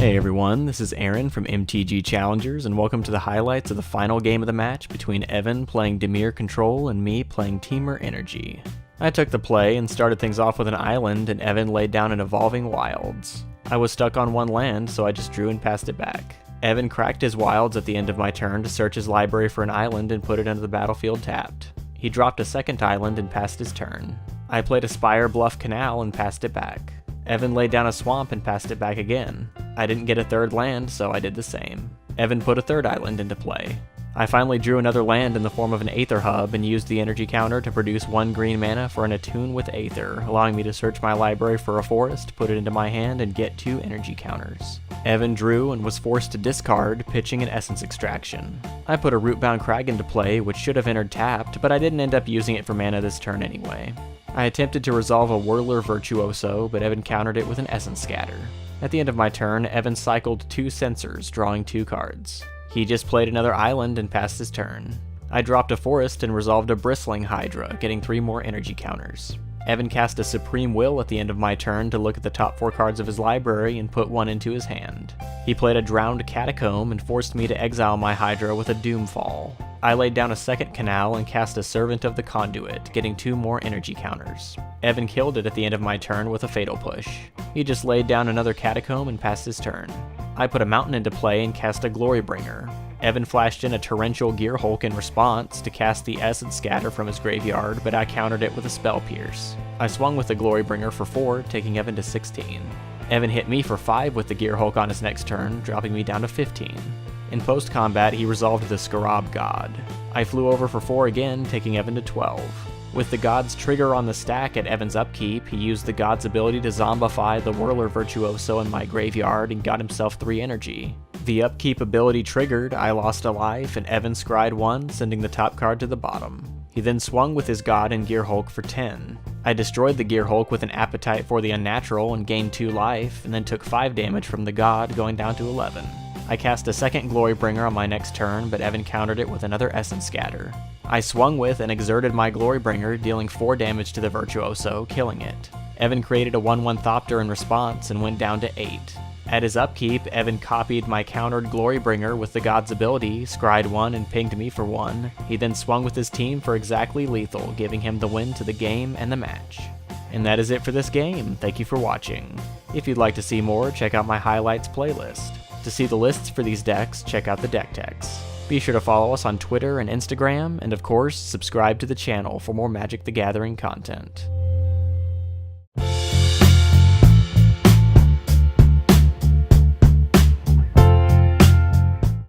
Hey everyone, this is Aaron from MTGChallengers, and welcome to the highlights of the final game of the match between Evan playing Dimir Control and me playing Temur Energy. I took the play and started things off with an island, and Evan laid down an Evolving Wilds. I was stuck on one land, so I just drew and passed it back. Evan cracked his wilds at the end of my turn to search his library for an island and put it into the battlefield tapped. He dropped a second island and passed his turn. I played a Spire Bluff Canal and passed it back. Evan laid down a swamp and passed it back again. I didn't get a third land, so I did the same. Evan put a third island into play. I finally drew another land in the form of an Aether Hub and used the energy counter to produce 1 green mana for an Attune with Aether, allowing me to search my library for a forest, put it into my hand, and get 2 energy counters. Evan drew and was forced to discard, pitching an Essence Extraction. I put a Rootbound Crag into play, which should have entered tapped, but I didn't end up using it for mana this turn anyway. I attempted to resolve a Whirler Virtuoso, but Evan countered it with an Essence Scatter. At the end of my turn, Evan cycled 2 Censors, drawing 2 cards. He just played another island and passed his turn. I dropped a forest and resolved a Bristling Hydra, getting 3 more energy counters. Evan cast a Supreme Will at the end of my turn to look at the top 4 cards of his library and put 1 into his hand. He played a Drowned Catacomb and forced me to exile my Hydra with a Doomfall. I laid down a second Canal and cast a Servant of the Conduit, getting 2 more energy counters. Evan killed it at the end of my turn with a Fatal Push. He just laid down another Catacomb and passed his turn. I put a mountain into play and cast a Glorybringer. Evan flashed in a Torrential Gearhulk in response to cast the Essence Scatter from his graveyard, but I countered it with a Spell Pierce. I swung with the Glorybringer for 4, taking Evan to 16. Evan hit me for 5 with the Gearhulk on his next turn, dropping me down to 15. In post-combat, he resolved the Scarab God. I flew over for 4 again, taking Evan to 12. With the God's trigger on the stack at Evan's upkeep, he used the God's ability to zombify the Whirler Virtuoso in my graveyard and got himself 3 energy. The upkeep ability triggered, I lost a life, and Evan scryed 1, sending the top card to the bottom. He then swung with his God and Gearhulk for 10. I destroyed the Gearhulk with an Appetite for the Unnatural and gained 2 life, and then took 5 damage from the God, going down to 11. I cast a second Glorybringer on my next turn, but Evan countered it with another Essence Scatter. I swung with and exerted my Glorybringer, dealing 4 damage to the Virtuoso, killing it. Evan created a 1/1 Thopter in response and went down to 8. At his upkeep, Evan copied my countered Glorybringer with the God's ability, scryed 1 and pinged me for 1. He then swung with his team for exactly lethal, giving him the win to the game and the match. And that is it for this game. Thank you for watching. If you'd like to see more, check out my highlights playlist. To see the lists for these decks, check out the deck techs. Be sure to follow us on Twitter and Instagram, and of course, subscribe to the channel for more Magic the Gathering content.